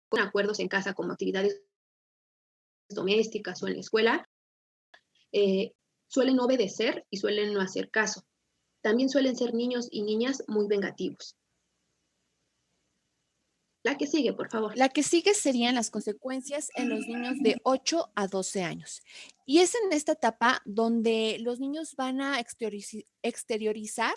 con acuerdos en casa como actividades domésticas o en la escuela, eh, suelen obedecer y suelen no hacer caso. También suelen ser niños y niñas muy vengativos. La que sigue, por favor. La que sigue serían las consecuencias en los niños de 8 a 12 años. Y es en esta etapa donde los niños van a exteriorizar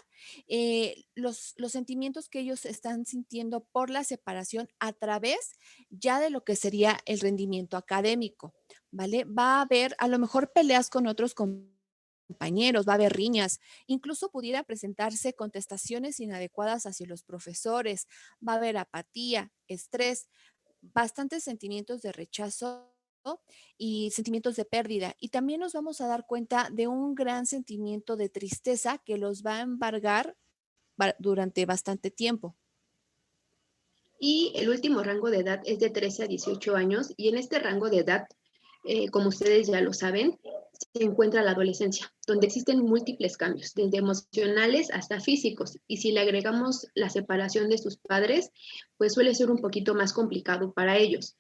los sentimientos que ellos están sintiendo por la separación a través ya de lo que sería el rendimiento académico, ¿vale? Va a haber a lo mejor peleas con otros compañeros, va a haber riñas, incluso pudiera presentarse contestaciones inadecuadas hacia los profesores, va a haber apatía, estrés, bastantes sentimientos de rechazo y sentimientos de pérdida. Y también nos vamos a dar cuenta de un gran sentimiento de tristeza que los va a embargar durante bastante tiempo. Y el último rango de edad es de 13 a 18 años y en este rango de edad, como ustedes ya lo saben, se encuentra la adolescencia, donde existen múltiples cambios, desde emocionales hasta físicos. Y si le agregamos la separación de sus padres, pues suele ser un poquito más complicado para ellos.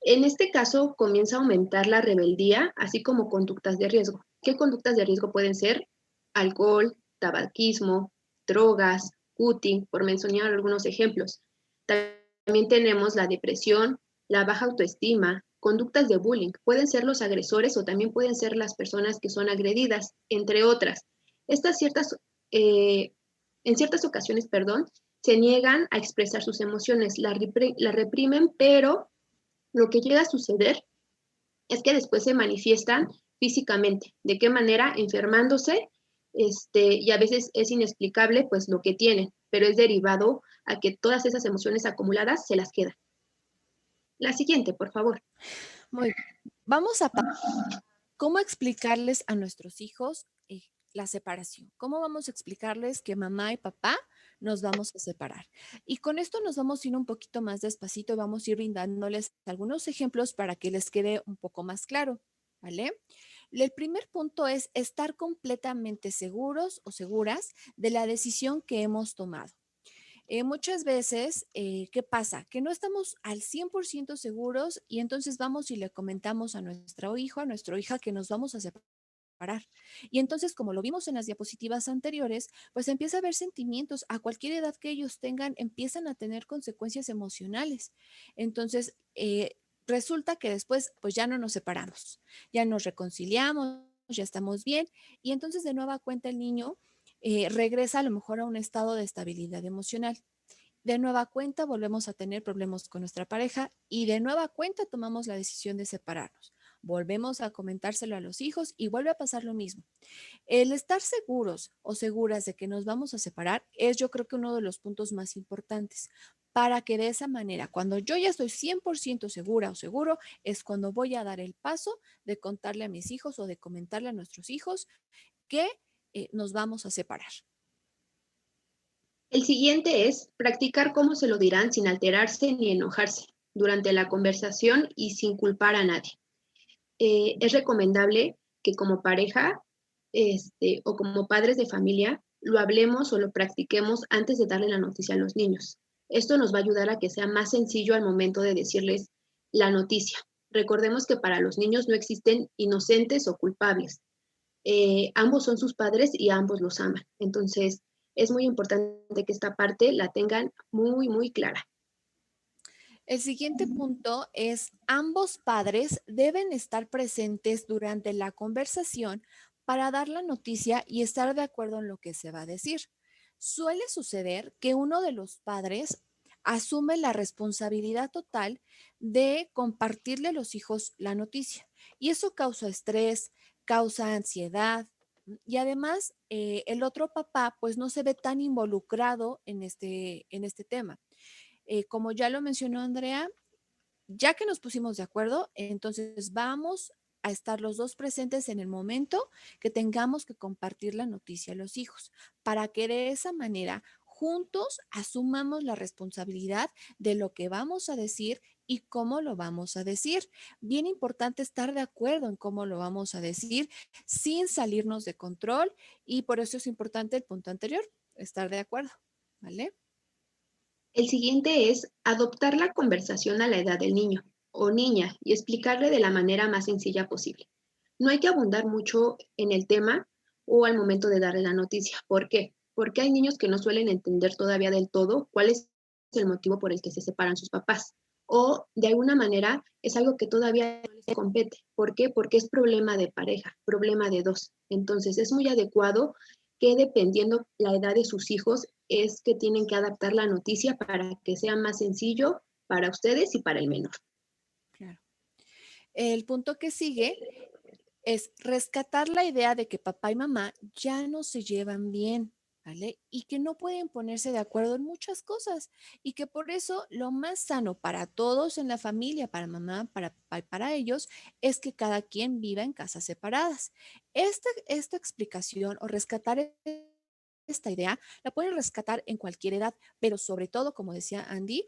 En este caso, comienza a aumentar la rebeldía, así como conductas de riesgo. ¿Qué conductas de riesgo pueden ser? Alcohol, tabaquismo, drogas, cutting, por mencionar algunos ejemplos. También tenemos la depresión, la baja autoestima, conductas de bullying. Pueden ser los agresores o también pueden ser las personas que son agredidas, entre otras. Estas ciertas, eh, en ciertas ocasiones, perdón, se niegan a expresar sus emociones, la reprimen, pero lo que llega a suceder es que después se manifiestan físicamente. ¿De qué manera? Enfermándose, y a veces es inexplicable pues lo que tienen, pero es derivado a que todas esas emociones acumuladas se las quedan. La siguiente, por favor. Muy bien. Vamos a ¿Cómo explicarles a nuestros hijos, la separación? ¿Cómo vamos a explicarles que mamá y papá nos vamos a separar? Y con esto nos vamos a ir un poquito más despacito y vamos a ir brindándoles algunos ejemplos para que les quede un poco más claro, ¿vale? El primer punto es estar completamente seguros o seguras de la decisión que hemos tomado. Muchas veces, ¿qué pasa? Que no estamos al 100% seguros y entonces vamos y le comentamos a nuestro hijo, a nuestra hija que nos vamos a separar. Y entonces, como lo vimos en las diapositivas anteriores, pues empieza a haber sentimientos. A cualquier edad que ellos tengan, empiezan a tener consecuencias emocionales. Entonces, resulta que después, pues ya no nos separamos, ya nos reconciliamos, ya estamos bien. Y entonces, de nueva cuenta, el niño regresa a lo mejor a un estado de estabilidad emocional. De nueva cuenta volvemos a tener problemas con nuestra pareja y de nueva cuenta tomamos la decisión de separarnos. Volvemos a comentárselo a los hijos y vuelve a pasar lo mismo. El estar seguros o seguras de que nos vamos a separar es yo creo que uno de los puntos más importantes para que de esa manera, cuando yo ya estoy 100% segura o seguro, es cuando voy a dar el paso de contarle a mis hijos o de comentarle a nuestros hijos que nos vamos a separar. El siguiente es practicar cómo se lo dirán sin alterarse ni enojarse durante la conversación y sin culpar a nadie. Es recomendable que como pareja o como padres de familia lo hablemos o lo practiquemos antes de darle la noticia a los niños. Esto nos va a ayudar a que sea más sencillo al momento de decirles la noticia. Recordemos que para los niños no existen inocentes o culpables. Ambos son sus padres y ambos los aman. Entonces, es muy importante que esta parte la tengan muy, muy clara. El siguiente punto es, ambos padres deben estar presentes durante la conversación para dar la noticia y estar de acuerdo en lo que se va a decir. Suele suceder que uno de los padres asume la responsabilidad total de compartirle a los hijos la noticia y eso causa estrés, causa ansiedad y además el otro papá pues no se ve tan involucrado en este tema. Como ya lo mencionó Andrea, ya que nos pusimos de acuerdo, entonces vamos a estar los dos presentes en el momento que tengamos que compartir la noticia a los hijos, para que de esa manera juntos asumamos la responsabilidad de lo que vamos a decir y cómo lo vamos a decir. Bien importante estar de acuerdo en cómo lo vamos a decir sin salirnos de control y por eso es importante el punto anterior, estar de acuerdo, ¿vale? El siguiente es adoptar la conversación a la edad del niño o niña y explicarle de la manera más sencilla posible. No hay que abundar mucho en el tema o al momento de darle la noticia. ¿Por qué? Porque hay niños que no suelen entender todavía del todo cuál es el motivo por el que se separan sus papás. O de alguna manera es algo que todavía no les compete. ¿Por qué? Porque es problema de pareja, problema de dos. Entonces es muy adecuado que dependiendo la edad de sus hijos es que tienen que adaptar la noticia para que sea más sencillo para ustedes y para el menor. Claro. El punto que sigue es rescatar la idea de que papá y mamá ya no se llevan bien, ¿vale? Y que no pueden ponerse de acuerdo en muchas cosas y que por eso lo más sano para todos en la familia, para mamá, para papá y para ellos, es que cada quien viva en casas separadas. Esta explicación o rescatar esta idea la pueden rescatar en cualquier edad, pero sobre todo, como decía Andy,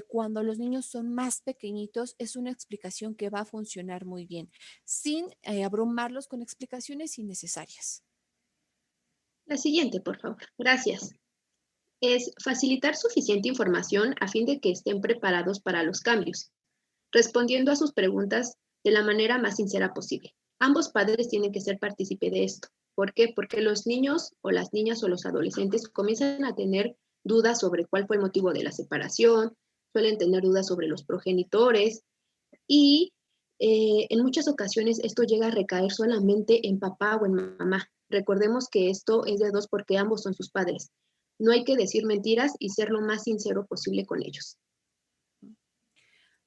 cuando los niños son más pequeñitos, es una explicación que va a funcionar muy bien, sin abrumarlos con explicaciones innecesarias. La siguiente, por favor. Gracias. Es facilitar suficiente información a fin de que estén preparados para los cambios, respondiendo a sus preguntas de la manera más sincera posible. Ambos padres tienen que ser partícipe de esto. ¿Por qué? Porque los niños o las niñas o los adolescentes comienzan a tener dudas sobre cuál fue el motivo de la separación, suelen tener dudas sobre los progenitores y en muchas ocasiones esto llega a recaer solamente en papá o en mamá. Recordemos que esto es de dos porque ambos son sus padres. No hay que decir mentiras y ser lo más sincero posible con ellos.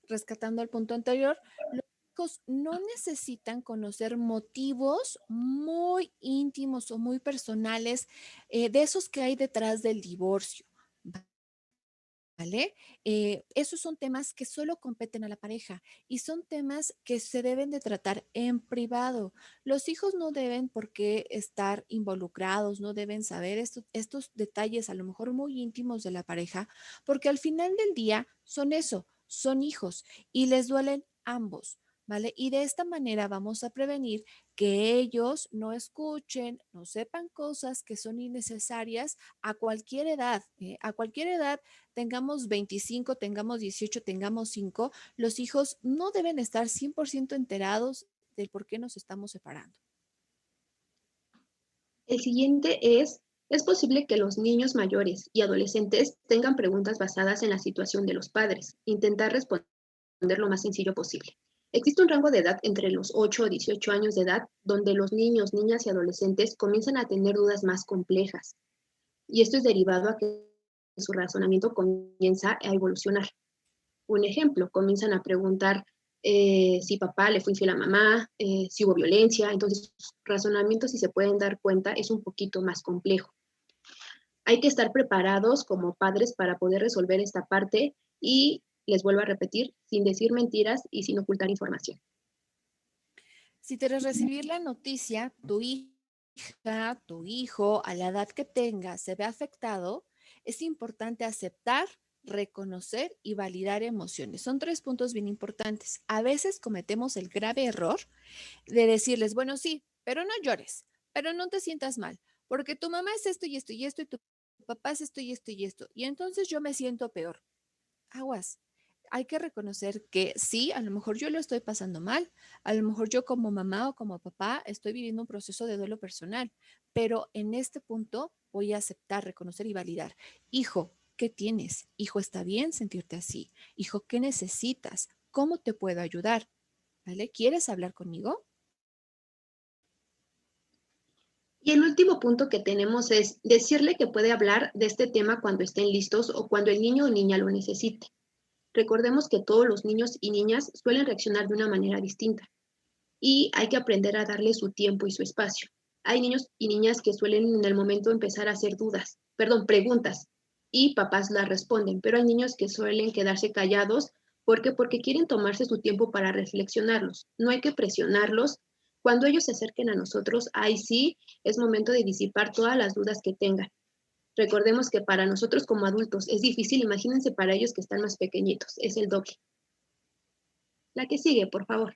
Rescatando el punto anterior, los hijos no necesitan conocer motivos muy íntimos o muy personales de esos que hay detrás del divorcio. ¿Vale? Esos son temas que solo competen a la pareja y son temas que se deben de tratar en privado. Los hijos no deben por qué estar involucrados, no deben saber estos detalles a lo mejor muy íntimos de la pareja, porque al final del día son eso, son hijos y les duelen ambos. ¿Vale? Y de esta manera vamos a prevenir que ellos no escuchen, no sepan cosas que son innecesarias a cualquier edad. A cualquier edad tengamos 25, tengamos 18, tengamos 5, los hijos no deben estar 100% enterados del por qué nos estamos separando. El siguiente es posible que los niños mayores y adolescentes tengan preguntas basadas en la situación de los padres. Intentar responder lo más sencillo posible. Existe un rango de edad entre los 8 o 18 años de edad donde los niños, niñas y adolescentes comienzan a tener dudas más complejas. Y esto es derivado a que su razonamiento comienza a evolucionar. Un ejemplo, comienzan a preguntar si papá le fue infiel a mamá, si hubo violencia, entonces sus razonamientos, si se pueden dar cuenta, es un poquito más complejo. Hay que estar preparados como padres para poder resolver esta parte y les vuelvo a repetir, sin decir mentiras y sin ocultar información. Si tras recibir la noticia, tu hija, tu hijo, a la edad que tenga, se ve afectado, es importante aceptar, reconocer y validar emociones. Son 3 puntos bien importantes. A veces cometemos el grave error de decirles, bueno, sí, pero no llores, pero no te sientas mal, porque tu mamá es esto y esto y esto y tu papá es esto y esto y esto. Y entonces yo me siento peor. Aguas. Hay que reconocer que sí, a lo mejor yo lo estoy pasando mal, a lo mejor yo como mamá o como papá estoy viviendo un proceso de duelo personal, pero en este punto voy a aceptar, reconocer y validar. Hijo, ¿qué tienes? Hijo, ¿está bien sentirte así? Hijo, ¿qué necesitas? ¿Cómo te puedo ayudar? ¿Vale? ¿Quieres hablar conmigo? Y el último punto que tenemos es decirle que puede hablar de este tema cuando estén listos o cuando el niño o niña lo necesite. Recordemos que todos los niños y niñas suelen reaccionar de una manera distinta y hay que aprender a darle su tiempo y su espacio. Hay niños y niñas que suelen en el momento empezar a hacer preguntas, y papás las responden, pero hay niños que suelen quedarse callados. ¿Por qué? Porque quieren tomarse su tiempo para reflexionarlos. No hay que presionarlos. Cuando ellos se acerquen a nosotros, ahí sí es momento de disipar todas las dudas que tengan. Recordemos que para nosotros como adultos es difícil, imagínense para ellos que están más pequeñitos, es el doble. La que sigue, por favor.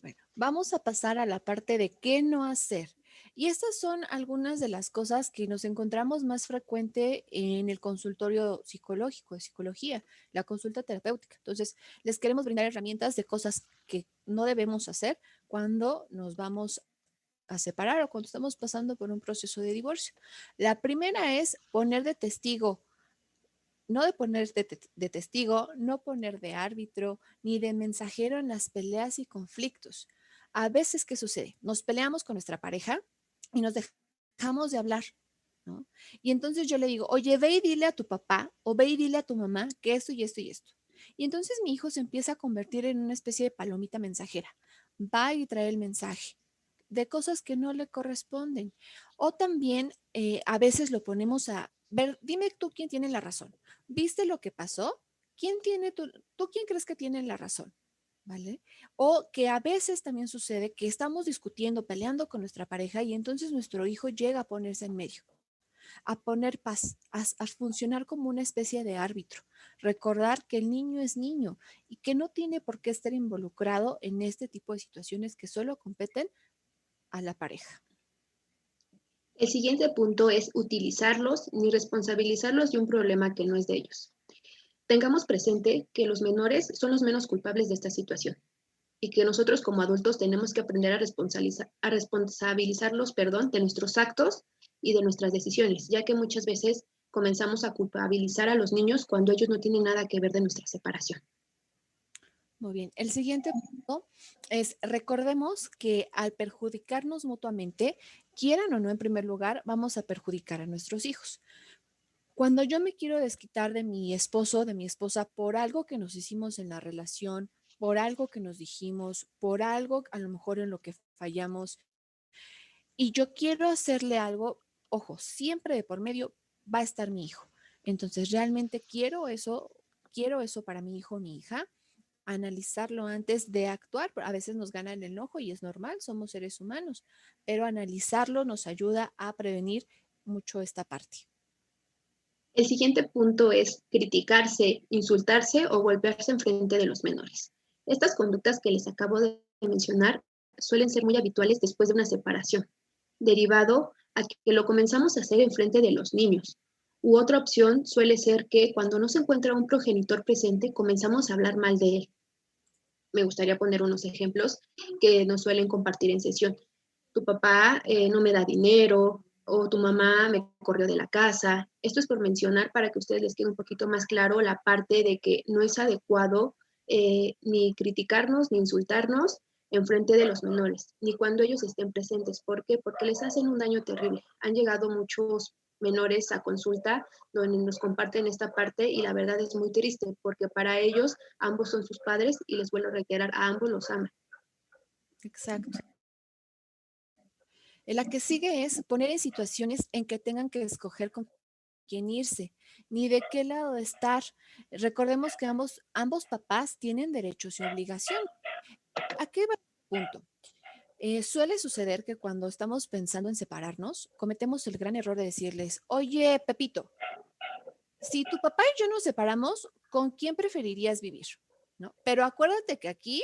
Bueno, vamos a pasar a la parte de qué no hacer. Y estas son algunas de las cosas que nos encontramos más frecuente en el consultorio psicológico, de psicología, la consulta terapéutica. Entonces, les queremos brindar herramientas de cosas que no debemos hacer cuando nos vamos a separar o cuando estamos pasando por un proceso de divorcio. La primera es poner de testigo, no de poner de testigo, no poner de árbitro ni de mensajero en las peleas y conflictos. A veces, ¿qué sucede? Nos peleamos con nuestra pareja y nos dejamos de hablar, ¿no? Y entonces yo le digo, oye, ve y dile a tu papá o ve y dile a tu mamá que esto y esto y esto. Y entonces mi hijo se empieza a convertir en una especie de palomita mensajera. Va y trae el mensaje de cosas que no le corresponden. O también a veces lo ponemos a ver, dime tú quién tiene la razón. ¿Viste lo que pasó? ¿Quién tiene tú quién crees que tiene la razón? ¿Vale? O que a veces también sucede que estamos discutiendo, peleando con nuestra pareja y entonces nuestro hijo llega a ponerse en medio, a poner paz, a funcionar como una especie de árbitro. Recordar que el niño es niño y que no tiene por qué estar involucrado en este tipo de situaciones que solo competen a la pareja. El siguiente punto es utilizarlos ni responsabilizarlos de un problema que no es de ellos. Tengamos presente que los menores son los menos culpables de esta situación y que nosotros como adultos tenemos que aprender a responsabilizarlos, de nuestros actos y de nuestras decisiones, ya que muchas veces comenzamos a culpabilizar a los niños cuando ellos no tienen nada que ver de nuestra separación. Muy bien. El siguiente punto es, recordemos que al perjudicarnos mutuamente, quieran o no en primer lugar, vamos a perjudicar a nuestros hijos. Cuando yo me quiero desquitar de mi esposo, de mi esposa, por algo que nos hicimos en la relación, por algo que nos dijimos, por algo a lo mejor en lo que fallamos, y yo quiero hacerle algo, ojo, siempre de por medio va a estar mi hijo. Entonces, realmente quiero eso para mi hijo o mi hija, analizarlo antes de actuar. A veces nos gana el enojo y es normal, somos seres humanos, pero analizarlo nos ayuda a prevenir mucho esta parte. El siguiente punto es criticarse, insultarse o golpearse en frente de los menores. Estas conductas que les acabo de mencionar suelen ser muy habituales después de una separación, derivado a que lo comenzamos a hacer en frente de los niños. U otra opción suele ser que cuando no se encuentra un progenitor presente, comenzamos a hablar mal de él. Me gustaría poner unos ejemplos que nos suelen compartir en sesión. Tu papá no me da dinero o tu mamá me corrió de la casa. Esto es por mencionar para que a ustedes les quede un poquito más claro la parte de que no es adecuado ni criticarnos ni insultarnos en frente de los menores, ni cuando ellos estén presentes. ¿Por qué? Porque les hacen un daño terrible. Han llegado muchos menores a consulta donde nos comparten esta parte y la verdad es muy triste porque para ellos ambos son sus padres y les vuelvo a reiterar, a ambos los aman. Exacto. La que sigue es poner en situaciones en que tengan que escoger con quién irse, ni de qué lado estar. Recordemos que ambos papás tienen derechos y obligaciones. ¿A qué va el punto? Suele suceder que cuando estamos pensando en separarnos, cometemos el gran error de decirles, oye, Pepito, si tu papá y yo nos separamos, ¿con quién preferirías vivir? ¿No? Pero acuérdate que aquí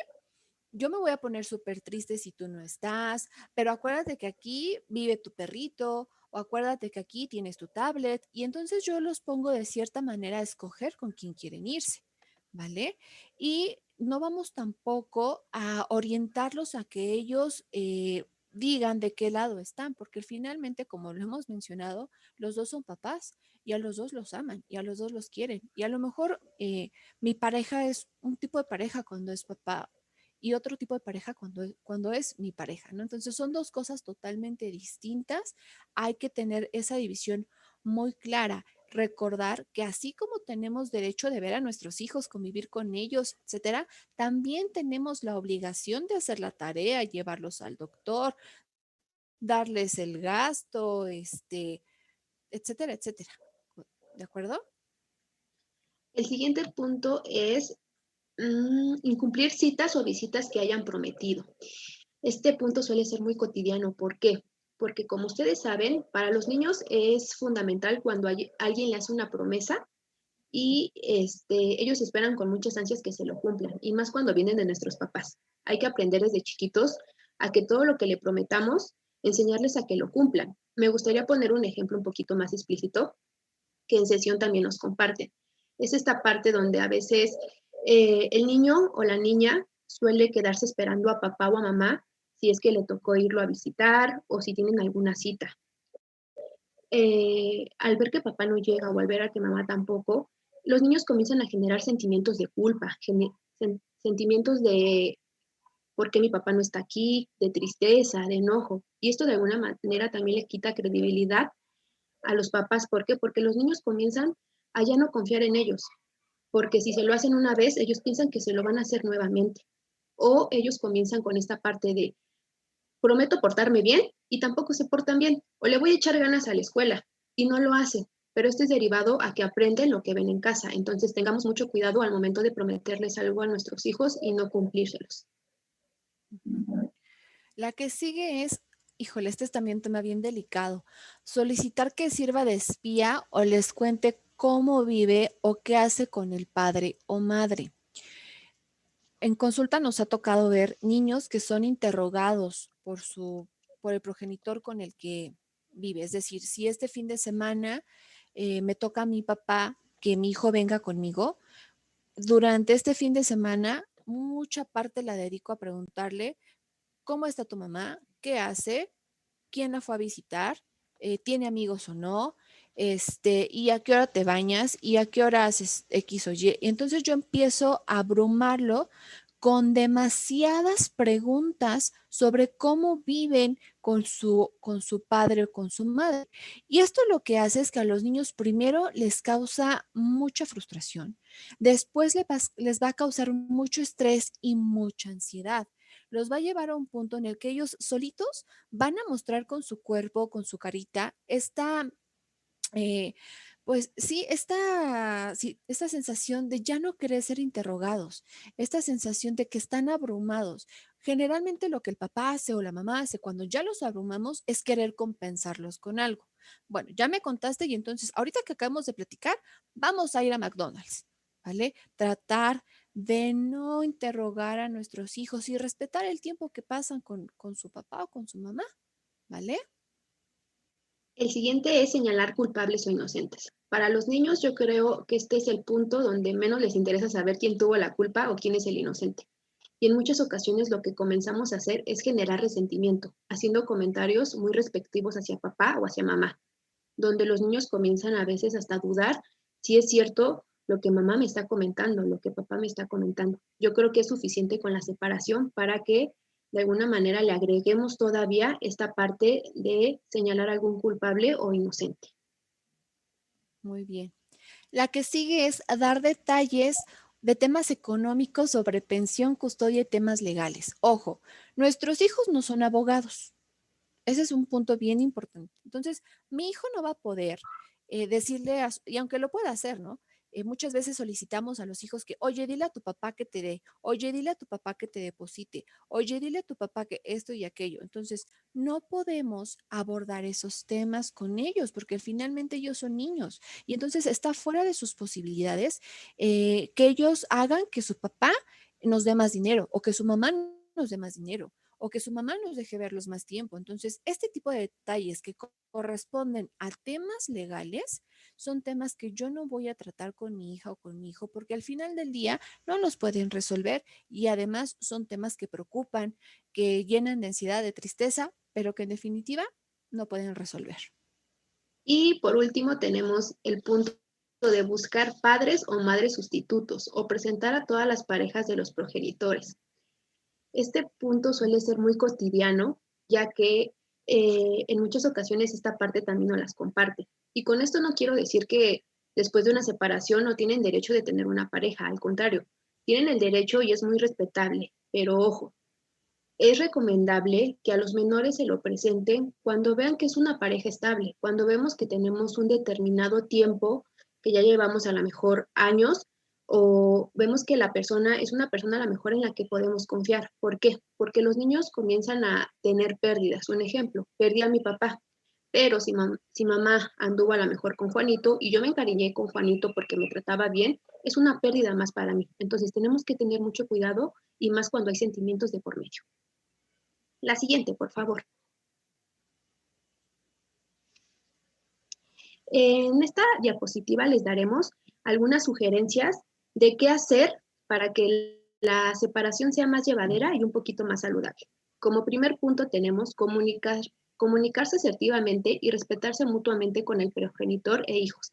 yo me voy a poner súper triste si tú no estás, pero acuérdate que aquí vive tu perrito o acuérdate que aquí tienes tu tablet y entonces yo los pongo de cierta manera a escoger con quién quieren irse, ¿vale? Y no vamos tampoco a orientarlos a que ellos digan de qué lado están, porque finalmente, como lo hemos mencionado, los dos son papás y a los dos los aman y a los dos los quieren. Y a lo mejor mi pareja es un tipo de pareja cuando es papá y otro tipo de pareja cuando es mi pareja, ¿no? Entonces son dos cosas totalmente distintas. Hay que tener esa división muy clara. Recordar que así como tenemos derecho de ver a nuestros hijos, convivir con ellos, etcétera, también tenemos la obligación de hacer la tarea, llevarlos al doctor, darles el gasto, etcétera, etcétera. ¿De acuerdo? El siguiente punto es incumplir citas o visitas que hayan prometido. Este punto suele ser muy cotidiano. ¿Por qué? Porque como ustedes saben, para los niños es fundamental cuando alguien le hace una promesa y ellos esperan con muchas ansias que se lo cumplan, y más cuando vienen de nuestros papás. Hay que aprender desde chiquitos a que todo lo que le prometamos enseñarles a que lo cumplan. Me gustaría poner un ejemplo un poquito más explícito que en sesión también nos comparten. Es esta parte donde a veces el niño o la niña suele quedarse esperando a papá o a mamá si es que le tocó irlo a visitar o si tienen alguna cita. Al ver que papá no llega o al ver a que mamá tampoco, los niños comienzan a generar sentimientos de culpa, sentimientos de por qué mi papá no está aquí, de tristeza, de enojo. Y esto de alguna manera también le quita credibilidad a los papás. ¿Por qué? Porque los niños comienzan a ya no confiar en ellos, porque si se lo hacen una vez, ellos piensan que se lo van a hacer nuevamente. O ellos comienzan con esta parte de, prometo portarme bien y tampoco se portan bien. O le voy a echar ganas a la escuela y no lo hacen. Pero esto es derivado a que aprenden lo que ven en casa. Entonces tengamos mucho cuidado al momento de prometerles algo a nuestros hijos y no cumplírselos. La que sigue es, híjole, este es también un tema bien delicado. Solicitar que sirva de espía o les cuente cómo vive o qué hace con el padre o madre. En consulta nos ha tocado ver niños que son interrogados por el progenitor con el que vive. Es decir, si este fin de semana me toca a mi papá que mi hijo venga conmigo, durante este fin de semana, mucha parte la dedico a preguntarle cómo está tu mamá, qué hace, quién la fue a visitar, tiene amigos o no, y a qué hora te bañas y a qué hora haces X o Y. Y entonces yo empiezo a abrumarlo con demasiadas preguntas sobre cómo viven con su padre o con su madre. Y esto lo que hace es que a los niños primero les causa mucha frustración, después les va a causar mucho estrés y mucha ansiedad. Los va a llevar a un punto en el que ellos solitos van a mostrar con su cuerpo, con su carita, eh, pues sí, esta sensación de ya no querer ser interrogados, esta sensación de que están abrumados. Generalmente lo que el papá hace o la mamá hace cuando ya los abrumamos es querer compensarlos con algo. Bueno, ya me contaste y entonces ahorita que acabamos de platicar, vamos a ir a McDonald's, ¿vale? Tratar de no interrogar a nuestros hijos y respetar el tiempo que pasan con su papá o con su mamá, ¿vale? El siguiente es señalar culpables o inocentes. Para los niños yo creo que este es el punto donde menos les interesa saber quién tuvo la culpa o quién es el inocente. Y en muchas ocasiones lo que comenzamos a hacer es generar resentimiento, haciendo comentarios muy respectivos hacia papá o hacia mamá, donde los niños comienzan a veces hasta a dudar si es cierto lo que mamá me está comentando, lo que papá me está comentando. Yo creo que es suficiente con la separación para que de alguna manera le agreguemos todavía esta parte de señalar algún culpable o inocente. Muy bien. La que sigue es dar detalles de temas económicos sobre pensión, custodia y temas legales. Ojo, nuestros hijos no son abogados. Ese es un punto bien importante. Entonces, mi hijo no va a poder decirle, y aunque lo pueda hacer, ¿no? Muchas veces solicitamos a los hijos que, oye, dile a tu papá que te dé, oye, dile a tu papá que te deposite, oye, dile a tu papá que esto y aquello. Entonces, no podemos abordar esos temas con ellos porque finalmente ellos son niños y entonces está fuera de sus posibilidades que ellos hagan que su papá nos dé más dinero o que su mamá nos dé más dinero o que su mamá nos deje verlos más tiempo. Entonces, este tipo de detalles que corresponden a temas legales son temas que yo no voy a tratar con mi hija o con mi hijo porque al final del día no los pueden resolver y además son temas que preocupan, que llenan de ansiedad, de tristeza, pero que en definitiva no pueden resolver. Y por último tenemos el punto de buscar padres o madres sustitutos o presentar a todas las parejas de los progenitores. Este punto suele ser muy cotidiano, ya que en muchas ocasiones esta parte también no las comparte. Y con esto no quiero decir que después de una separación no tienen derecho de tener una pareja, al contrario, tienen el derecho y es muy respetable, pero ojo, es recomendable que a los menores se lo presenten cuando vean que es una pareja estable, cuando vemos que tenemos un determinado tiempo, que ya llevamos a lo mejor años, o vemos que la persona es una persona a lo mejor en la que podemos confiar. ¿Por qué? Porque los niños comienzan a tener pérdidas. Un ejemplo, perdí a mi papá, pero si mamá anduvo a lo mejor con Juanito y yo me encariñé con Juanito porque me trataba bien, es una pérdida más para mí. Entonces tenemos que tener mucho cuidado y más cuando hay sentimientos de por medio. La siguiente, por favor. En esta diapositiva les daremos algunas sugerencias de qué hacer para que la separación sea más llevadera y un poquito más saludable. Como primer punto tenemos comunicarse asertivamente y respetarse mutuamente con el progenitor e hijos.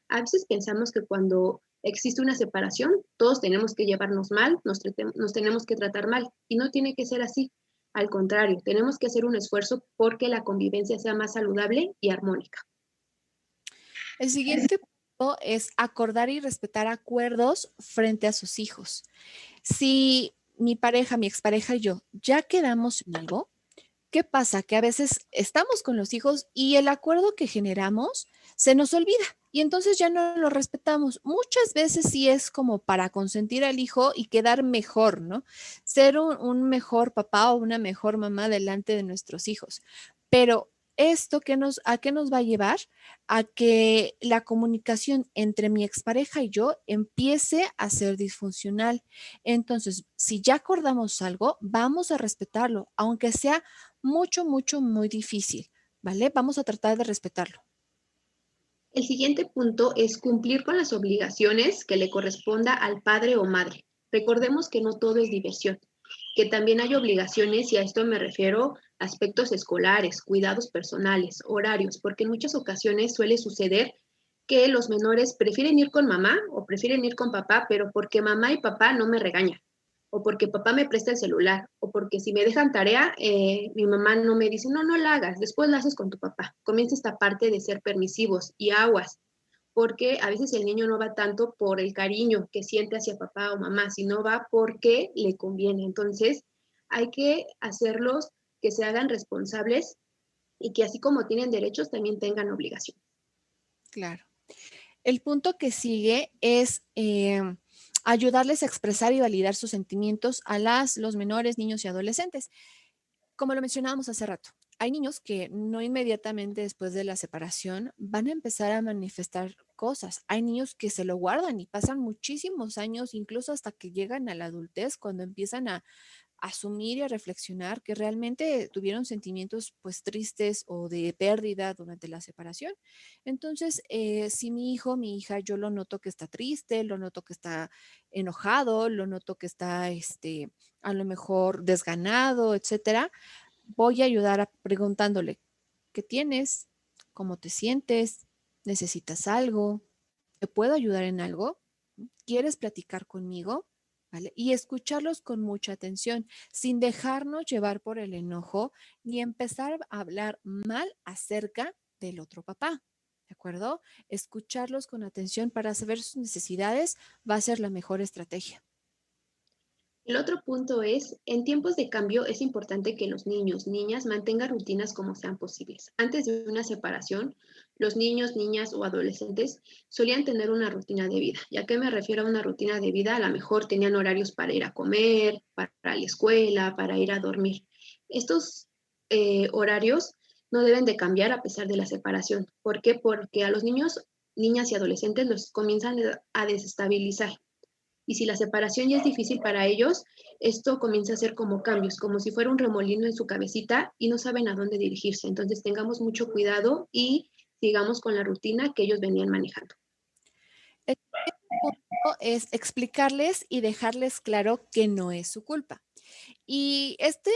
A veces pensamos que cuando existe una separación, todos tenemos que llevarnos mal, nos tenemos que tratar mal, y no tiene que ser así. Al contrario, tenemos que hacer un esfuerzo porque la convivencia sea más saludable y armónica. El siguiente punto es acordar y respetar acuerdos frente a sus hijos. Si mi pareja, mi expareja y yo ya quedamos en algo, ¿qué pasa? Que a veces estamos con los hijos y el acuerdo que generamos se nos olvida y entonces ya no lo respetamos. Muchas veces sí es como para consentir al hijo y quedar mejor, ¿no? Ser un mejor papá o una mejor mamá delante de nuestros hijos. Pero esto ¿a qué nos va a llevar? A que la comunicación entre mi expareja y yo empiece a ser disfuncional. Entonces, si ya acordamos algo, vamos a respetarlo, aunque sea mucho, mucho, muy difícil, ¿vale? Vamos a tratar de respetarlo. El siguiente punto es cumplir con las obligaciones que le corresponda al padre o madre. Recordemos que no todo es diversión, que también hay obligaciones y a esto me refiero a aspectos escolares, cuidados personales, horarios, porque en muchas ocasiones suele suceder que los menores prefieren ir con mamá o prefieren ir con papá, pero porque mamá y papá no me regañan, o porque papá me presta el celular, o porque si me dejan tarea, mi mamá no me dice, no, no la hagas, después la haces con tu papá. Comienza esta parte de ser permisivos y aguas, porque a veces el niño no va tanto por el cariño que siente hacia papá o mamá, sino va porque le conviene. Entonces, hay que hacerlos que se hagan responsables y que así como tienen derechos, también tengan obligación. Claro. El punto que sigue es ayudarles a expresar y validar sus sentimientos a los menores, niños y adolescentes. Como lo mencionábamos hace rato, hay niños que no inmediatamente después de la separación van a empezar a manifestar cosas. Hay niños que se lo guardan y pasan muchísimos años, incluso hasta que llegan a la adultez, cuando empiezan a asumir y a reflexionar que realmente tuvieron sentimientos pues tristes o de pérdida durante la separación. Entonces, si mi hijo, mi hija, yo lo noto que está triste, lo noto que está enojado, lo noto que está, a lo mejor desganado, etcétera, voy a ayudar preguntándole, ¿qué tienes? ¿Cómo te sientes? ¿Necesitas algo? ¿Te puedo ayudar en algo? ¿Quieres platicar conmigo? ¿Vale? Y escucharlos con mucha atención, sin dejarnos llevar por el enojo ni empezar a hablar mal acerca del otro papá. ¿De acuerdo? Escucharlos con atención para saber sus necesidades va a ser la mejor estrategia. El otro punto es, en tiempos de cambio es importante que los niños, niñas mantengan rutinas como sean posibles. Antes de una separación, los niños, niñas o adolescentes solían tener una rutina de vida. ¿Y a qué me refiero a una rutina de vida? A lo mejor tenían horarios para ir a comer, para la escuela, para ir a dormir. Estos horarios no deben de cambiar a pesar de la separación. ¿Por qué? Porque a los niños, niñas y adolescentes los comienzan a desestabilizar. Y si la separación ya es difícil para ellos, esto comienza a ser como cambios, como si fuera un remolino en su cabecita y no saben a dónde dirigirse. Entonces tengamos mucho cuidado y sigamos con la rutina que ellos venían manejando. El siguiente punto es explicarles y dejarles claro que no es su culpa. Y este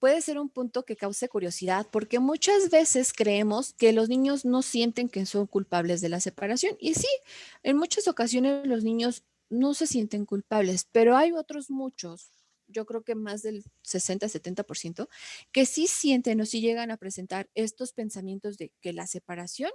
puede ser un punto que cause curiosidad porque muchas veces creemos que los niños no sienten que son culpables de la separación. Y sí, en muchas ocasiones los niños no se sienten culpables, pero hay otros muchos, yo creo que más del 60-70%, que sí sienten o sí llegan a presentar estos pensamientos de que la separación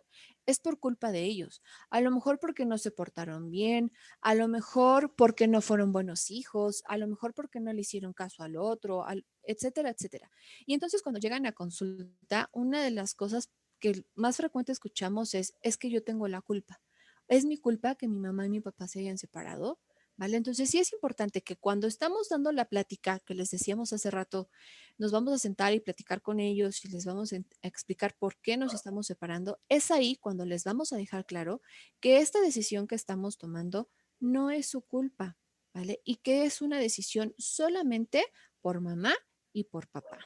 es por culpa de ellos. A lo mejor porque no se portaron bien, a lo mejor porque no fueron buenos hijos, a lo mejor porque no le hicieron caso al otro, etcétera, etcétera. Y entonces cuando llegan a consulta, una de las cosas que más frecuente escuchamos es que yo tengo la culpa. Es mi culpa que mi mamá y mi papá se hayan separado, ¿vale? Entonces sí es importante que cuando estamos dando la plática que les decíamos hace rato, nos vamos a sentar y platicar con ellos y les vamos a explicar por qué nos estamos separando. Es ahí cuando les vamos a dejar claro que esta decisión que estamos tomando no es su culpa, ¿vale? Y que es una decisión solamente por mamá y por papá,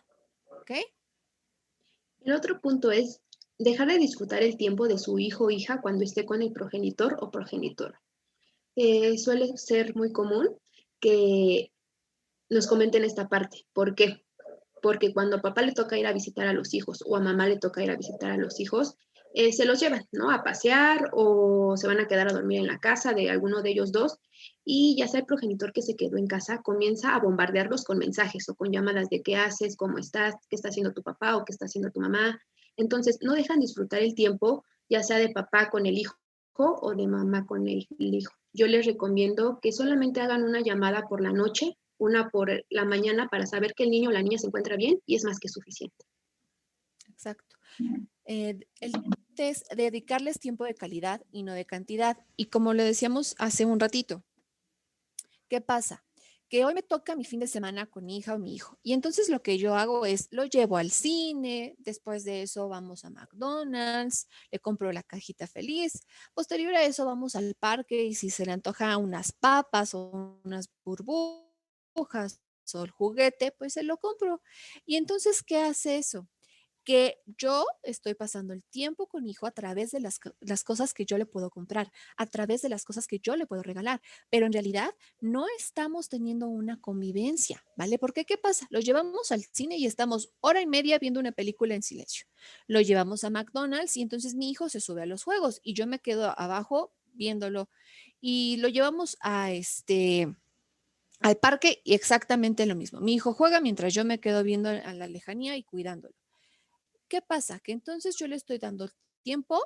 ¿ok? El otro punto es dejar de disfrutar el tiempo de su hijo o hija cuando esté con el progenitor o progenitora. Suele ser muy común que nos comenten esta parte. ¿Por qué? Porque cuando a papá le toca ir a visitar a los hijos o a mamá le toca ir a visitar a los hijos, se los llevan, ¿no? A pasear o se van a quedar a dormir en la casa de alguno de ellos dos y ya sea el progenitor que se quedó en casa comienza a bombardearlos con mensajes o con llamadas de qué haces, cómo estás, qué está haciendo tu papá o qué está haciendo tu mamá. Entonces, no dejan disfrutar el tiempo, ya sea de papá con el hijo o de mamá con el hijo. Yo les recomiendo que solamente hagan una llamada por la noche, una por la mañana para saber que el niño o la niña se encuentra bien y es más que suficiente. Exacto. El chiste es dedicarles tiempo de calidad y no de cantidad. Y como le decíamos hace un ratito, ¿qué pasa? Que hoy me toca mi fin de semana con mi hija o mi hijo. Y entonces lo que yo hago es, lo llevo al cine, después de eso vamos a McDonald's, le compro la cajita feliz. Posterior a eso vamos al parque y si se le antoja unas papas o unas burbujas o el juguete, pues se lo compro. Y entonces, ¿qué hace eso? Que yo estoy pasando el tiempo con mi hijo a través de las cosas que yo le puedo comprar, a través de las cosas que yo le puedo regalar, pero en realidad no estamos teniendo una convivencia, ¿vale? Porque ¿qué pasa? Lo llevamos al cine y estamos hora y media viendo una película en silencio. Lo llevamos a McDonald's y entonces mi hijo se sube a los juegos y yo me quedo abajo viéndolo. Y lo llevamos al parque y exactamente lo mismo. Mi hijo juega mientras yo me quedo viendo a la lejanía y cuidándolo. ¿Qué pasa? Que entonces yo le estoy dando tiempo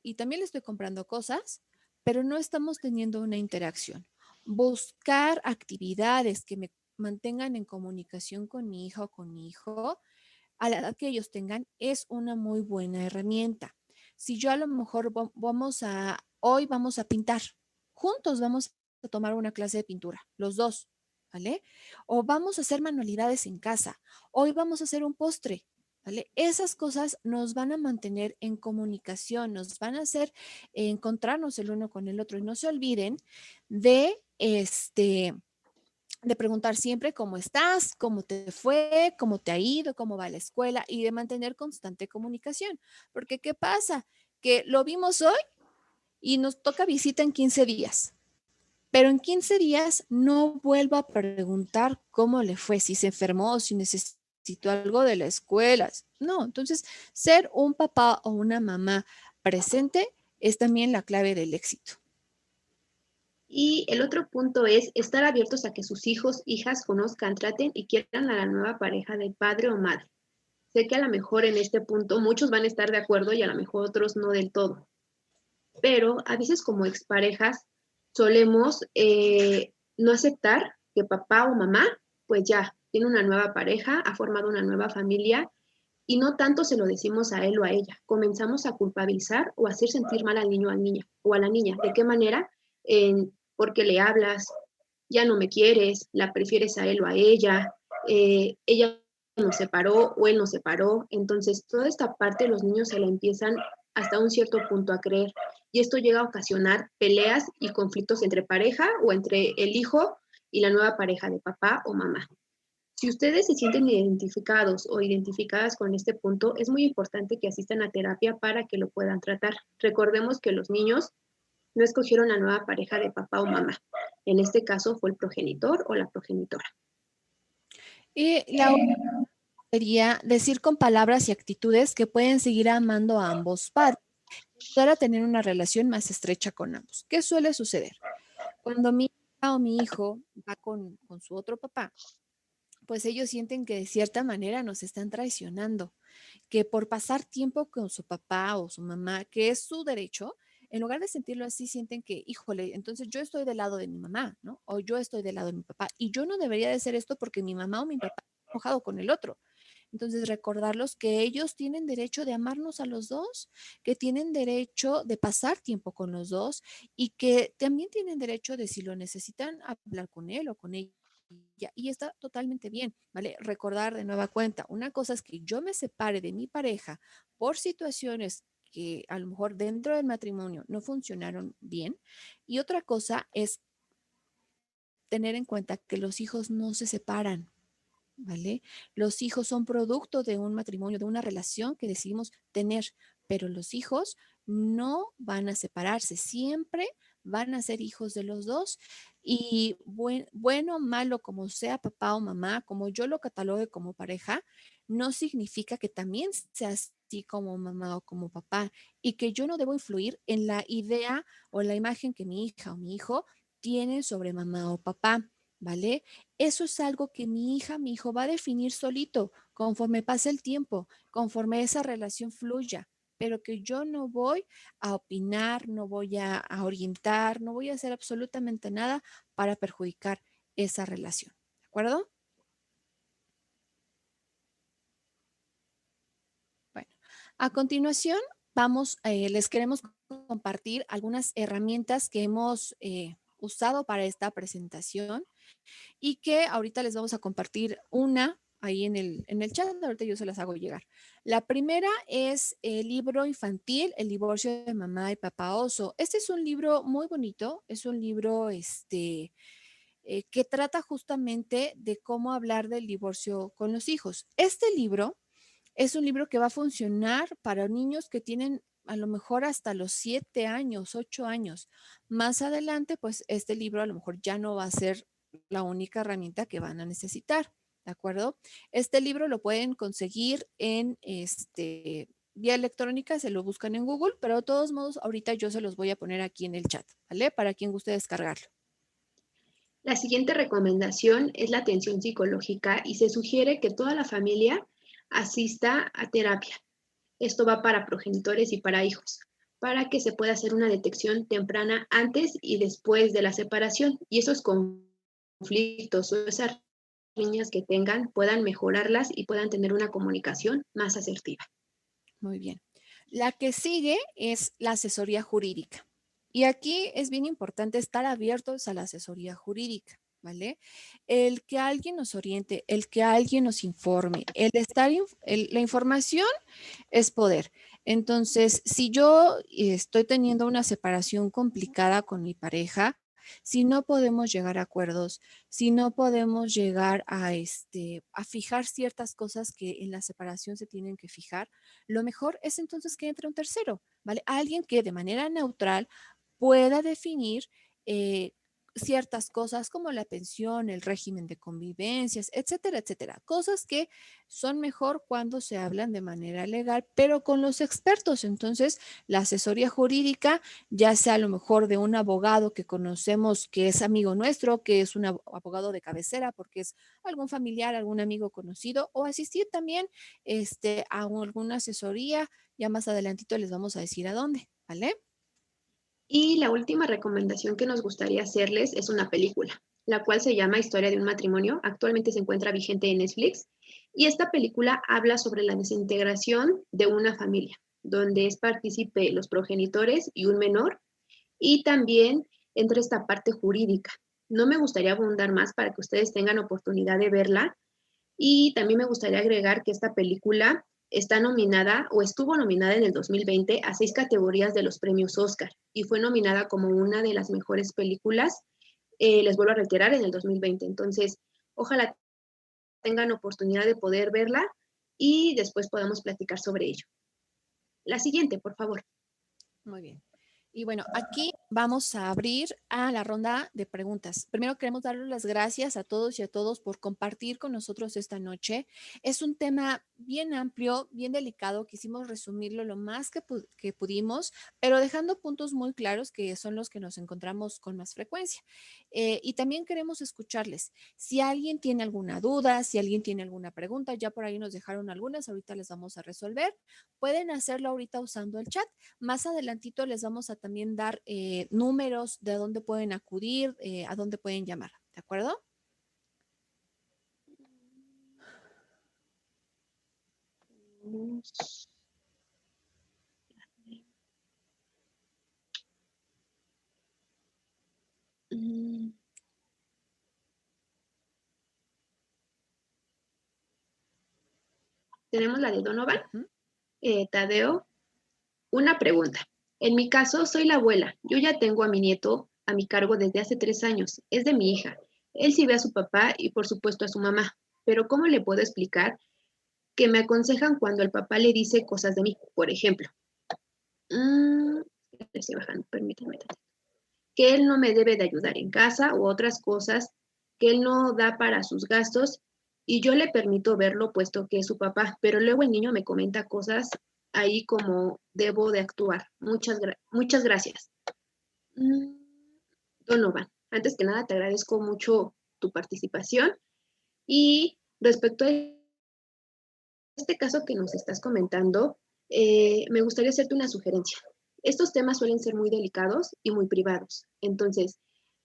y también le estoy comprando cosas, pero no estamos teniendo una interacción. Buscar actividades que me mantengan en comunicación con mi hija o con mi hijo a la edad que ellos tengan es una muy buena herramienta. Si yo a lo mejor hoy vamos a pintar, juntos vamos a tomar una clase de pintura, los dos, ¿vale? O vamos a hacer manualidades en casa, hoy vamos a hacer un postre, ¿vale? Esas cosas nos van a mantener en comunicación, nos van a hacer encontrarnos el uno con el otro y no se olviden de de preguntar siempre cómo estás, cómo te fue, cómo te ha ido, cómo va la escuela y de mantener constante comunicación. Porque ¿qué pasa? Que lo vimos hoy y nos toca visita en 15 días. Pero en 15 días no vuelvo a preguntar cómo le fue, si se enfermó, si necesitó algo de la escuela. No, entonces ser un papá o una mamá presente es también la clave del éxito. Y el otro punto es estar abiertos a que sus hijos, hijas conozcan, traten y quieran a la nueva pareja de padre o madre. Sé que a lo mejor en este punto muchos van a estar de acuerdo y a lo mejor otros no del todo, pero a veces como exparejas solemos no aceptar que papá o mamá pues ya tiene una nueva pareja, ha formado una nueva familia y no tanto se lo decimos a él o a ella. Comenzamos a culpabilizar o a hacer sentir mal al niño o al niña o a la niña. ¿De qué manera? Porque le hablas, ya no me quieres, la prefieres a él o a ella nos separó o él nos separó. Entonces, toda esta parte los niños se la empiezan hasta un cierto punto a creer. Y esto llega a ocasionar peleas y conflictos entre pareja o entre el hijo y la nueva pareja de papá o mamá. Si ustedes se sienten identificados o identificadas con este punto, es muy importante que asistan a terapia para que lo puedan tratar. Recordemos que los niños no escogieron la nueva pareja de papá o mamá. En este caso fue el progenitor o la progenitora. Y la otra sería decir con palabras y actitudes que pueden seguir amando a ambos padres para tener una relación más estrecha con ambos. ¿Qué suele suceder? Cuando mi hija o mi hijo va con su otro papá, pues ellos sienten que de cierta manera nos están traicionando, que por pasar tiempo con su papá o su mamá, que es su derecho, en lugar de sentirlo así, sienten que, híjole, entonces yo estoy del lado de mi mamá, ¿no? O yo estoy del lado de mi papá. Y yo no debería de hacer esto porque mi mamá o mi papá está enojado con el otro. Entonces, recordarlos que ellos tienen derecho de amarnos a los dos, que tienen derecho de pasar tiempo con los dos y que también tienen derecho de, si lo necesitan, hablar con él o con ella. Y está totalmente bien, ¿vale? Recordar de nueva cuenta, una cosa es que yo me separe de mi pareja por situaciones que a lo mejor dentro del matrimonio no funcionaron bien. Y otra cosa es tener en cuenta que los hijos no se separan, ¿vale? Los hijos son producto de un matrimonio, de una relación que decidimos tener. pero los hijos no van a separarse, siempre van a ser hijos de los dos y bueno o malo como sea papá o mamá, como yo lo catalogue como pareja, no significa que también sea así como mamá o como papá y que yo no debo influir en la idea o la imagen que mi hija o mi hijo tienen sobre mamá o papá, ¿vale? Eso es algo que mi hija, mi hijo va a definir solito conforme pase el tiempo, conforme esa relación fluya, pero que yo no voy a opinar, no voy a orientar, no voy a hacer absolutamente nada para perjudicar esa relación. ¿De acuerdo? Bueno, a continuación les queremos compartir algunas herramientas que hemos usado para esta presentación y que ahorita les vamos a compartir una ahí en el chat, ahorita yo se las hago llegar. La primera es el libro infantil, El divorcio de mamá y papá oso. Este es un libro muy bonito, es un libro que trata justamente de cómo hablar del divorcio con los hijos. Este libro es un libro que va a funcionar para niños que tienen a lo mejor hasta los 7 años, 8 años. Más adelante, pues este libro a lo mejor ya no va a ser la única herramienta que van a necesitar, ¿de acuerdo? Este libro lo pueden conseguir en vía electrónica, se lo buscan en Google, pero de todos modos ahorita yo se los voy a poner aquí en el chat, ¿vale? Para quien guste descargarlo. La siguiente recomendación es la atención psicológica y se sugiere que toda la familia asista a terapia. Esto va para progenitores y para hijos, para que se pueda hacer una detección temprana antes y después de la separación y esos conflictos o esas riñas que tengan puedan mejorarlas y puedan tener una comunicación más asertiva. Muy bien. La que sigue es la asesoría jurídica. Y aquí es bien importante estar abiertos a la asesoría jurídica, ¿vale? El que alguien nos oriente, el que alguien nos informe, la información es poder. Entonces, si yo estoy teniendo una separación complicada con mi pareja, si no podemos llegar a acuerdos, si no podemos llegar a fijar ciertas cosas que en la separación se tienen que fijar, lo mejor es entonces que entre un tercero, ¿vale? Alguien que de manera neutral pueda definir ciertas cosas como la pensión, el régimen de convivencias, etcétera, etcétera. Cosas que son mejor cuando se hablan de manera legal, pero con los expertos. Entonces, la asesoría jurídica, ya sea a lo mejor de un abogado que conocemos que es amigo nuestro, que es un abogado de cabecera, porque es algún familiar, algún amigo conocido, o asistir también a alguna asesoría. Ya más adelantito les vamos a decir a dónde, ¿vale? Y la última recomendación que nos gustaría hacerles es una película, la cual se llama Historia de un matrimonio. Actualmente se encuentra vigente en Netflix. Y esta película habla sobre la desintegración de una familia, donde es partícipe los progenitores y un menor, y también entra esta parte jurídica. No me gustaría abundar más para que ustedes tengan oportunidad de verla. Y también me gustaría agregar que esta película está nominada o estuvo nominada en el 2020 a 6 categorías de los premios Oscar y fue nominada como una de las mejores películas, les vuelvo a reiterar, en el 2020. Entonces, ojalá tengan oportunidad de poder verla y después podamos platicar sobre ello. La siguiente, por favor. Muy bien. Y bueno, aquí vamos a abrir a la ronda de preguntas. Primero queremos darles las gracias a todos y a todos por compartir con nosotros esta noche. Es un tema bien amplio, bien delicado. Quisimos resumirlo lo más que pudimos, pero dejando puntos muy claros que son los que nos encontramos con más frecuencia. Y también queremos escucharles. Si alguien tiene alguna duda, si alguien tiene alguna pregunta, ya por ahí nos dejaron algunas, ahorita les vamos a resolver. Pueden hacerlo ahorita usando el chat. Más adelantito les vamos a también dar números de dónde pueden acudir, a dónde pueden llamar, ¿de acuerdo? Tenemos la de Donovan. Ujú. Tadeo, una pregunta. En mi caso, soy la abuela. Yo ya tengo a mi nieto a mi cargo desde hace 3 años. Es de mi hija. Él sí ve a su papá y por supuesto a su mamá. Pero ¿cómo le puedo explicar que me aconsejan cuando el papá le dice cosas de mí? Por ejemplo, mm, le estoy bajando, permítame. Que él no me debe de ayudar en casa u otras cosas que él no da para sus gastos y yo le permito verlo puesto que es su papá, pero luego el niño me comenta cosas ahí como debo de actuar. Muchas gracias. Mm, Donovan, antes que nada te agradezco mucho tu participación y respecto a este caso que nos estás comentando, me gustaría hacerte una sugerencia. Estos temas suelen ser muy delicados y muy privados. Entonces,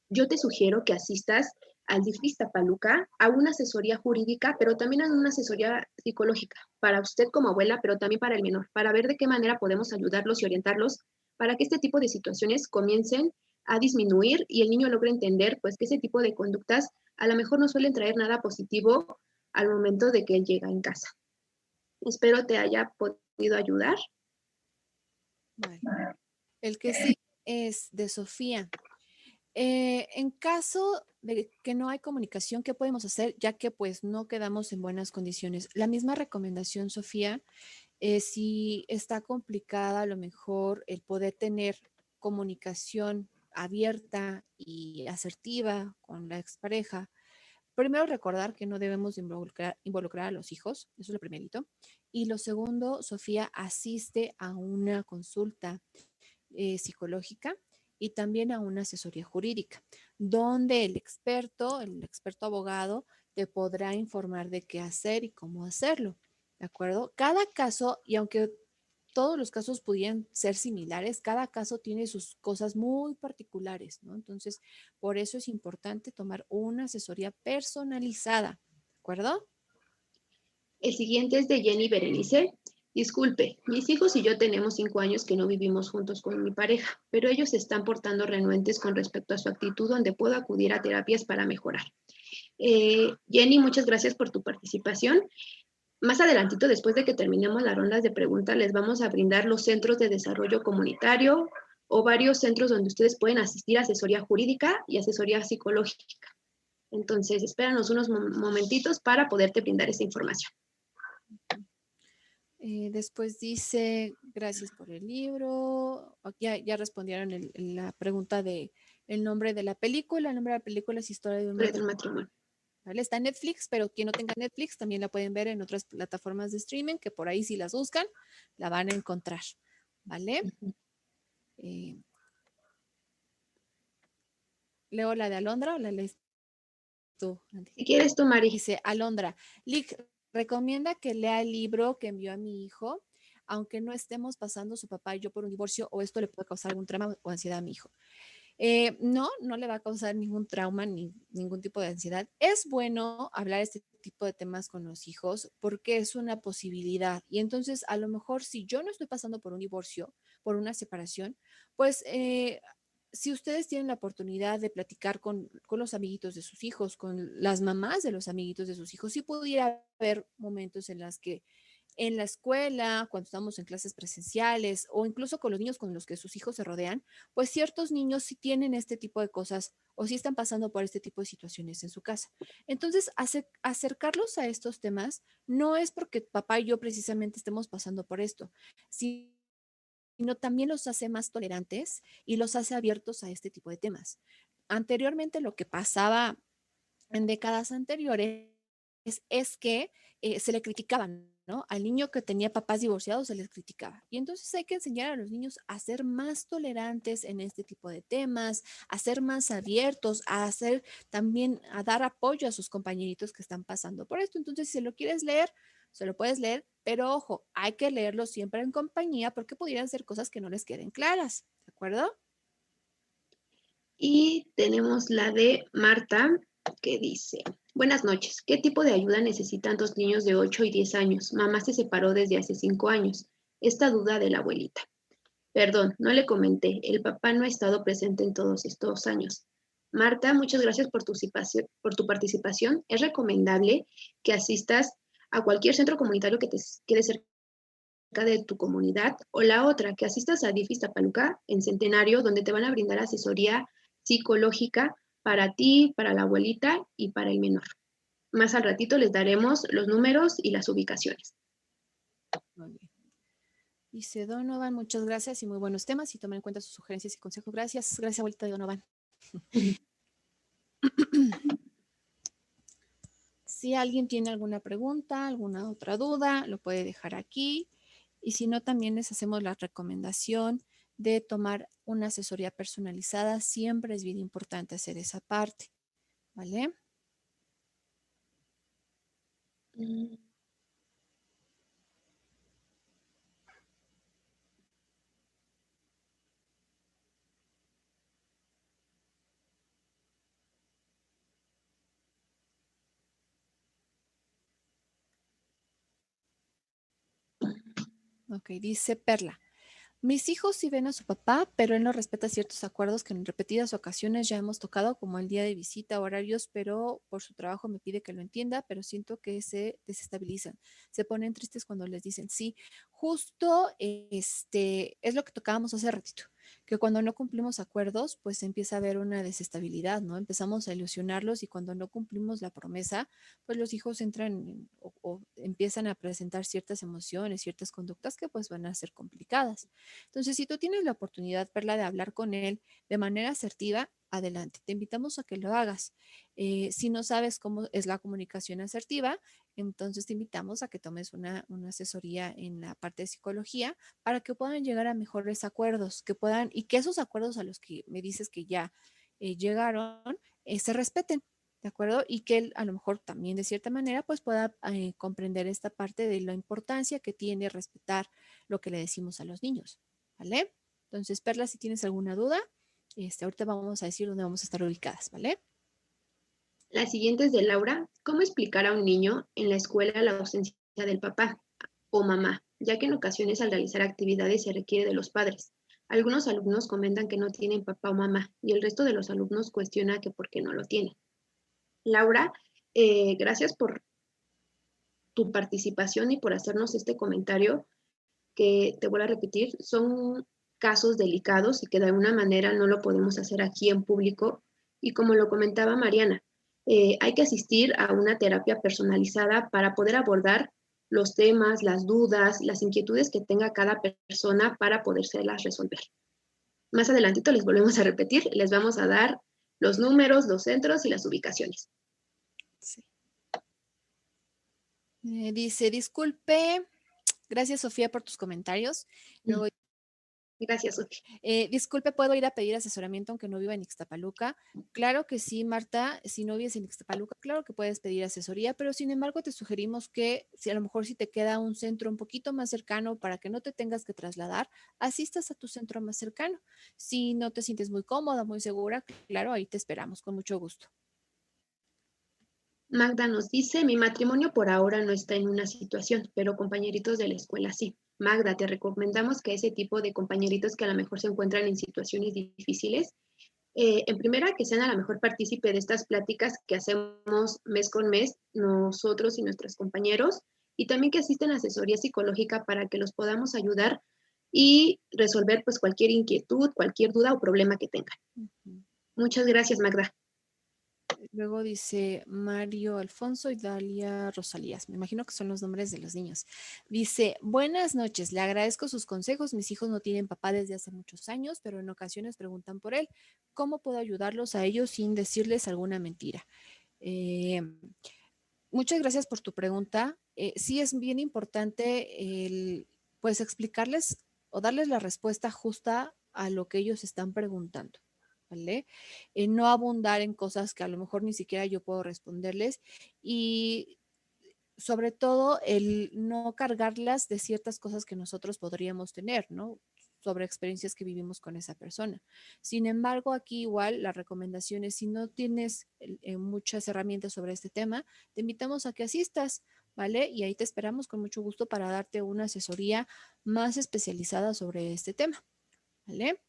yo te sugiero que asistas al DIF Iztapaluca a una asesoría jurídica, pero también a una asesoría psicológica, para usted como abuela, pero también para el menor, para ver de qué manera podemos ayudarlos y orientarlos para que este tipo de situaciones comiencen a disminuir y el niño logre entender pues que ese tipo de conductas a lo mejor no suelen traer nada positivo al momento de que él llega en casa. Espero te haya podido ayudar. Vale. El que sí es de Sofía. En caso de que no hay comunicación, ¿qué podemos hacer? Ya que pues no quedamos en buenas condiciones. La misma recomendación, Sofía, si está complicada a lo mejor el poder tener comunicación abierta y asertiva con la expareja. Primero, recordar que no debemos involucrar a los hijos, eso es lo primerito. Y lo segundo, Sofía, asiste a una consulta psicológica y también a una asesoría jurídica, donde el experto abogado, te podrá informar de qué hacer y cómo hacerlo, ¿de acuerdo? Cada caso, y aunque todos los casos pudieran ser similares, cada caso tiene sus cosas muy particulares, ¿no? Entonces, por eso es importante tomar una asesoría personalizada, ¿de acuerdo? El siguiente es de Jenny Berenice. Disculpe, mis hijos y yo tenemos 5 años que no vivimos juntos con mi pareja, pero ellos se están portando renuentes con respecto a su actitud donde puedo acudir a terapias para mejorar. Jenny, muchas gracias por tu participación. Más adelantito, después de que terminemos las rondas de preguntas, les vamos a brindar los centros de desarrollo comunitario o varios centros donde ustedes pueden asistir a asesoría jurídica y asesoría psicológica. Entonces, espéranos unos momentitos para poderte brindar esa información. Después dice, gracias por el libro. Ya respondieron la pregunta de el nombre de la película. El nombre de la película es Historia de un Matrimonio. ¿Vale? Está en Netflix, pero quien no tenga Netflix también la pueden ver en otras plataformas de streaming, que por ahí si las buscan, la van a encontrar. ¿Vale? Eh, ¿Leo la de Alondra o la lees tú, Andy? Si quieres tú, Mari. Dice Alondra, Lick recomienda que lea el libro que envió a mi hijo, aunque no estemos pasando su papá y yo por un divorcio, o esto le puede causar algún trauma o ansiedad a mi hijo. No le va a causar ningún trauma ni ningún tipo de ansiedad. Es bueno hablar este tipo de temas con los hijos porque es una posibilidad. Y entonces, a lo mejor, si yo no estoy pasando por un divorcio, por una separación, pues si ustedes tienen la oportunidad de platicar con los amiguitos de sus hijos, con las mamás de los amiguitos de sus hijos, sí pudiera haber momentos en las que en la escuela, cuando estamos en clases presenciales o incluso con los niños con los que sus hijos se rodean, pues ciertos niños sí tienen este tipo de cosas o sí están pasando por este tipo de situaciones en su casa. Entonces, acercarlos a estos temas no es porque papá y yo precisamente estemos pasando por esto, sino también los hace más tolerantes y los hace abiertos a este tipo de temas. Anteriormente, lo que pasaba en décadas anteriores es que se le criticaban, ¿no? Al niño que tenía papás divorciados se les criticaba. Y entonces hay que enseñar a los niños a ser más tolerantes en este tipo de temas, a ser más abiertos, a hacer también, a dar apoyo a sus compañeritos que están pasando por esto. Entonces, si lo quieres leer, se lo puedes leer, pero ojo, hay que leerlo siempre en compañía porque pudieran ser cosas que no les queden claras, ¿de acuerdo? Y tenemos la de Marta, que dice, buenas noches, ¿qué tipo de ayuda necesitan dos niños de 8 y 10 años? Mamá se separó desde hace 5 años. Esta duda de la abuelita. Perdón, no le comenté, el papá no ha estado presente en todos estos años. Marta, muchas gracias por tu participación. Es recomendable que asistas a cualquier centro comunitario que te quede cerca de tu comunidad o la otra, que asistas a DIF Iztapaluca en Centenario, donde te van a brindar asesoría psicológica para ti, para la abuelita y para el menor. Más al ratito les daremos los números y las ubicaciones. Muy bien. Dice Donovan, muchas gracias y muy buenos temas y tomen en cuenta sus sugerencias y consejos. Gracias, gracias, abuelita Donovan. Si alguien tiene alguna pregunta, alguna otra duda, lo puede dejar aquí. Y si no, también les hacemos la recomendación de tomar una asesoría personalizada. Siempre es bien importante hacer esa parte, ¿vale? Ok, dice Perla. Mis hijos sí ven a su papá, pero él no respeta ciertos acuerdos que en repetidas ocasiones ya hemos tocado, como el día de visita, horarios, pero por su trabajo me pide que lo entienda, pero siento que se desestabilizan. Se ponen tristes cuando les dicen sí. Justo es lo que tocábamos hace ratito, que cuando no cumplimos acuerdos, pues empieza a haber una desestabilidad, ¿no? Empezamos a ilusionarlos y cuando no cumplimos la promesa, pues los hijos entran o empiezan a presentar ciertas emociones, ciertas conductas que pues van a ser complicadas. Entonces, si tú tienes la oportunidad, Perla, de hablar con él de manera asertiva, adelante. Te invitamos a que lo hagas. Si no sabes cómo es la comunicación asertiva, entonces te invitamos a que tomes una asesoría en la parte de psicología para que puedan llegar a mejores acuerdos, que puedan, y que esos acuerdos a los que me dices que ya llegaron, se respeten. ¿De acuerdo? Y que él a lo mejor también de cierta manera pues pueda comprender esta parte de la importancia que tiene respetar lo que le decimos a los niños. ¿Vale? Entonces, Perla, si tienes alguna duda, ahorita vamos a decir dónde vamos a estar ubicadas, ¿vale? La siguiente es de Laura. ¿Cómo explicar a un niño en la escuela la ausencia del papá o mamá, ya que en ocasiones al realizar actividades se requiere de los padres? Algunos alumnos comentan que no tienen papá o mamá y el resto de los alumnos cuestiona que por qué no lo tienen. Laura, gracias por tu participación y por hacernos este comentario que, te vuelvo a repetir, son casos delicados y que de alguna manera no lo podemos hacer aquí en público. Y como lo comentaba Mariana, hay que asistir a una terapia personalizada para poder abordar los temas, las dudas, las inquietudes que tenga cada persona para podérselas resolver. Más adelantito les volvemos a repetir, les vamos a dar los números, los centros y las ubicaciones. Sí. Dice, disculpe, gracias Sofía por tus comentarios. Luego, Gracias, Sofía. disculpe, ¿puedo ir a pedir asesoramiento aunque no viva en Ixtapaluca? Claro que sí, Marta, si no vives en Ixtapaluca, claro que puedes pedir asesoría, pero sin embargo te sugerimos que si a lo mejor si te queda un centro un poquito más cercano para que no te tengas que trasladar, asistas a tu centro más cercano. Si no te sientes muy cómoda, muy segura, claro, ahí te esperamos con mucho gusto. Magda nos dice, mi matrimonio por ahora no está en una situación, pero compañeritos de la escuela sí. Magda, te recomendamos que ese tipo de compañeritos que a lo mejor se encuentran en situaciones difíciles, en primera, que sean a lo mejor partícipe de estas pláticas que hacemos mes con mes, nosotros y nuestros compañeros, y también que asisten a asesoría psicológica para que los podamos ayudar y resolver pues cualquier inquietud, cualquier duda o problema que tengan. Muchas gracias, Magda. Luego dice Mario Alfonso y Dalia Rosalías. Me imagino que son los nombres de los niños. Dice, buenas noches, le agradezco sus consejos. Mis hijos no tienen papá desde hace muchos años, pero en ocasiones preguntan por él. ¿Cómo puedo ayudarlos a ellos sin decirles alguna mentira? Muchas gracias por tu pregunta. Sí es bien importante pues explicarles o darles la respuesta justa a lo que ellos están preguntando. ¿Vale? No abundar en cosas que a lo mejor ni siquiera yo puedo responderles y sobre todo el no cargarlas de ciertas cosas que nosotros podríamos tener, ¿no? Sobre experiencias que vivimos con esa persona. Sin embargo, aquí igual la recomendación es si no tienes muchas herramientas sobre este tema, te invitamos a que asistas, ¿vale? Y ahí te esperamos con mucho gusto para darte una asesoría más especializada sobre este tema, ¿vale?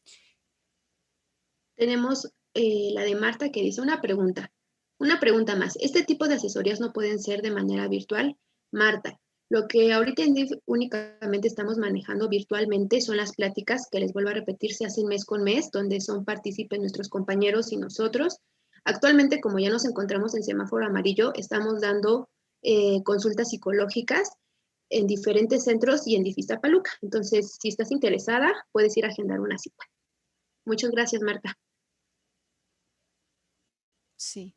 Tenemos la de Marta que dice una pregunta más. ¿Este tipo de asesorías no pueden ser de manera virtual? Marta, lo que ahorita en DIF únicamente estamos manejando virtualmente son las pláticas que les vuelvo a repetir, se hacen mes con mes, donde son partícipes nuestros compañeros y nosotros. Actualmente, como ya nos encontramos en semáforo amarillo, estamos dando consultas psicológicas en diferentes centros y en Iztapaluca. Entonces, si estás interesada, puedes ir a agendar una cita. Muchas gracias, Marta. Sí.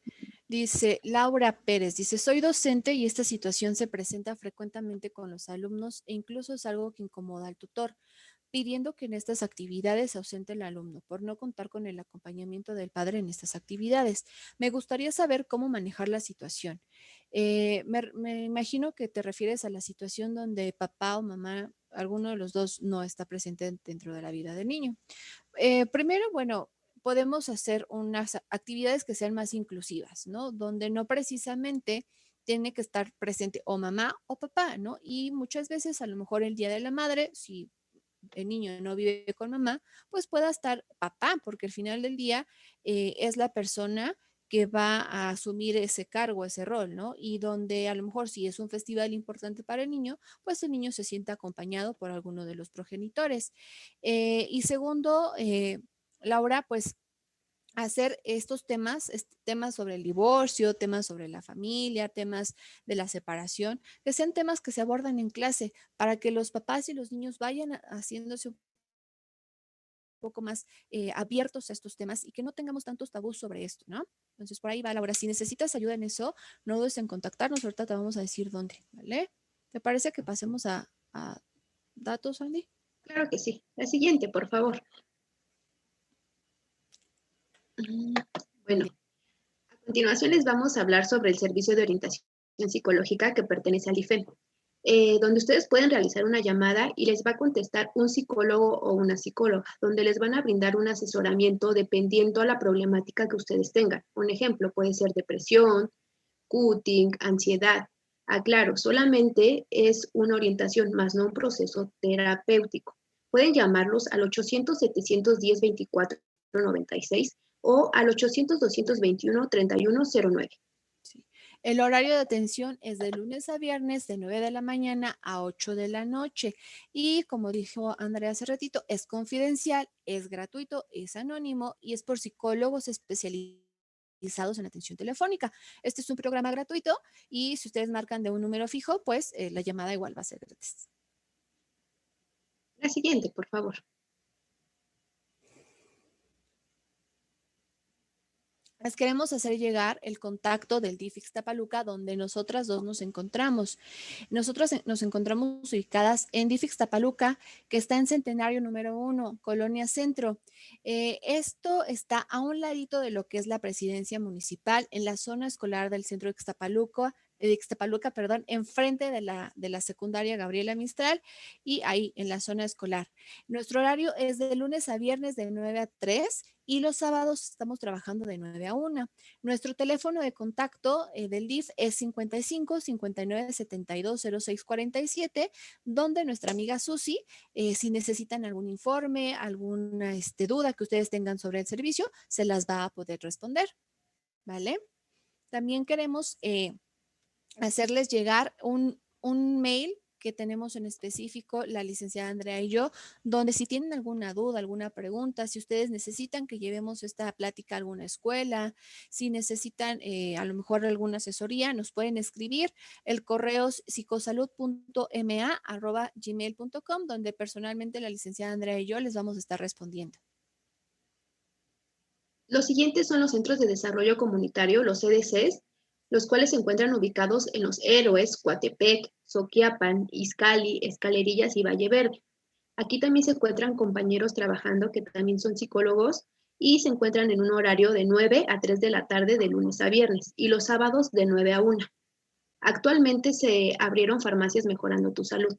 Dice Laura Pérez, dice, soy docente y esta situación se presenta frecuentemente con los alumnos e incluso es algo que incomoda al tutor, pidiendo que en estas actividades se ausente el alumno por no contar con el acompañamiento del padre en estas actividades. Me gustaría saber cómo manejar la situación. Me imagino que te refieres a la situación donde papá o mamá, alguno de los dos, no está presente dentro de la vida del niño. Primero, bueno, podemos hacer unas actividades que sean más inclusivas, ¿no? Donde no precisamente tiene que estar presente o mamá o papá, ¿no? Y muchas veces, a lo mejor el Día de la Madre, si el niño no vive con mamá, pues pueda estar papá, porque al final del día es la persona que va a asumir ese cargo, ese rol, ¿no? Y donde a lo mejor si es un festival importante para el niño, pues el niño se sienta acompañado por alguno de los progenitores. Y segundo, Laura, pues hacer estos temas, temas sobre el divorcio, temas sobre la familia, temas de la separación, que sean temas que se abordan en clase para que los papás y los niños vayan haciéndose un poco más abiertos a estos temas y que no tengamos tantos tabús sobre esto, ¿no? Entonces, por ahí va, Laura. Si necesitas ayuda en eso, no dudes en contactarnos. Ahorita te vamos a decir dónde, ¿vale? ¿Te parece que pasemos a datos, Andy? Claro que sí. La siguiente, por favor. Bueno, a continuación les vamos a hablar sobre el servicio de orientación psicológica que pertenece al IFEM, donde ustedes pueden realizar una llamada y les va a contestar un psicólogo o una psicóloga, donde les van a brindar un asesoramiento dependiendo a la problemática que ustedes tengan. Un ejemplo puede ser depresión, cutting, ansiedad. Aclaro, solamente es una orientación, más no un proceso terapéutico. Pueden llamarlos al 800-710-2496 o al 800-221-3109. Sí. El horario de atención es de lunes a viernes de 9 de la mañana a 8 de la noche. Y como dijo Andrea hace ratito, es confidencial, es gratuito, es anónimo y es por psicólogos especializados en atención telefónica. Este es un programa gratuito y si ustedes marcan de un número fijo, pues la llamada igual va a ser gratis. La siguiente, por favor. Les queremos hacer llegar el contacto del DIF Ixtapaluca donde nosotras dos nos encontramos. Nosotros nos encontramos ubicadas en DIF Ixtapaluca, que está en Centenario número 1, Colonia Centro. Esto está a un ladito de lo que es la presidencia municipal, en la zona escolar del centro de Ixtapaluca, perdón, enfrente de la secundaria Gabriela Mistral y ahí en la zona escolar. Nuestro horario es de lunes a viernes de 9 a 3 y los sábados estamos trabajando de 9 a 1. Nuestro teléfono de contacto del DIF es 55 59 72 06 47, donde nuestra amiga Susi, si necesitan algún informe, alguna duda que ustedes tengan sobre el servicio, se las va a poder responder, ¿vale? También queremos hacerles llegar un mail que tenemos en específico la licenciada Andrea y yo, donde si tienen alguna duda, alguna pregunta, si ustedes necesitan que llevemos esta plática a alguna escuela, si necesitan a lo mejor alguna asesoría, nos pueden escribir. El correo es psicosalud.ma@gmail.com, donde personalmente la licenciada Andrea y yo les vamos a estar respondiendo. Los siguientes son los Centros de Desarrollo Comunitario, los CDCs, los cuales se encuentran ubicados en Los Héroes, Coatepec, Soquiapan, Izcalli, Escalerillas y Valle Verde. Aquí también se encuentran compañeros trabajando que también son psicólogos y se encuentran en un horario de 9 a 3 de la tarde de lunes a viernes y los sábados de 9 a 1. Actualmente se abrieron farmacias Mejorando tu Salud,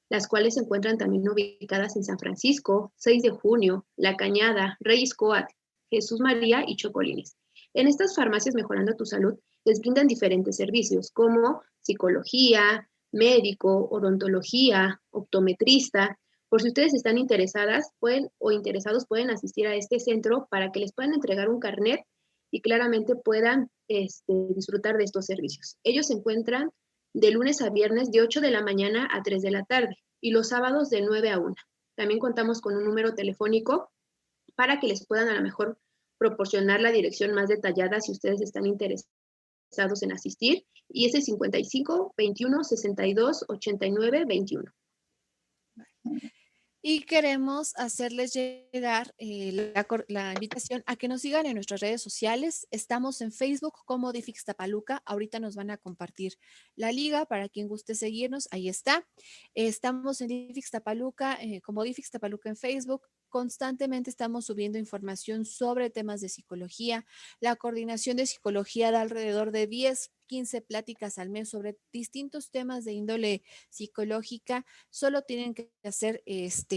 las cuales se encuentran también ubicadas en San Francisco, 6 de junio, La Cañada, Reyes Coat, Jesús María y Chocolines. En estas farmacias Mejorando tu Salud les brindan diferentes servicios como psicología, médico, odontología, optometrista. Por si ustedes están interesadas o interesados, pueden asistir a este centro para que les puedan entregar un carnet y claramente puedan disfrutar de estos servicios. Ellos se encuentran de lunes a viernes de 8 de la mañana a 3 de la tarde y los sábados de 9 a 1. También contamos con un número telefónico para que les puedan a lo mejor proporcionar la dirección más detallada si ustedes están interesados interesados en asistir y es el 55 21 62 89 21. Y queremos hacerles llegar la invitación a que nos sigan en nuestras redes sociales. Estamos en Facebook como Difix Tapaluca. Ahorita nos van a compartir la liga para quien guste seguirnos. Ahí está. Estamos en Difix Tapaluca, como Difix Tapaluca en Facebook. Constantemente estamos subiendo información sobre temas de psicología. La coordinación de psicología da alrededor de 10, 15 pláticas al mes sobre distintos temas de índole psicológica. Solo tienen que hacer,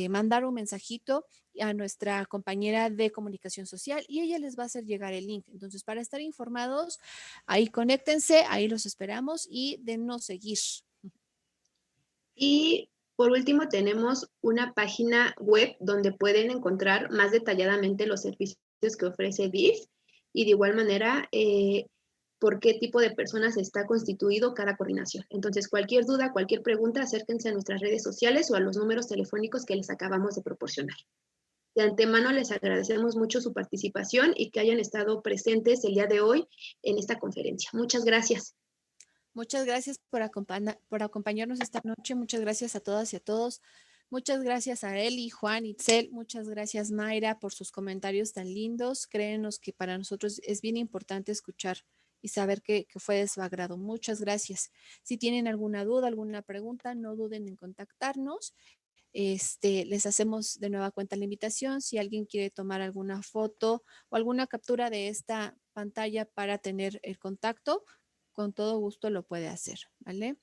mandar un mensajito a nuestra compañera de comunicación social y ella les va a hacer llegar el link. Entonces, para estar informados, ahí conéctense, ahí los esperamos y denos seguir. Y por último, tenemos una página web donde pueden encontrar más detalladamente los servicios que ofrece DIF y de igual manera por qué tipo de personas está constituido cada coordinación. Entonces, cualquier duda, cualquier pregunta, acérquense a nuestras redes sociales o a los números telefónicos que les acabamos de proporcionar. De antemano les agradecemos mucho su participación y que hayan estado presentes el día de hoy en esta conferencia. Muchas gracias. Muchas gracias por acompañarnos esta noche. Muchas gracias a todas y a todos. Muchas gracias a Eli, Juan, Itzel. Muchas gracias, Mayra, por sus comentarios tan lindos. Créenos que para nosotros es bien importante escuchar y saber que fue de su agrado. Muchas gracias. Si tienen alguna duda, alguna pregunta, no duden en contactarnos. Les hacemos de nueva cuenta la invitación. Si alguien quiere tomar alguna foto o alguna captura de esta pantalla para tener el contacto, con todo gusto lo puede hacer, ¿vale?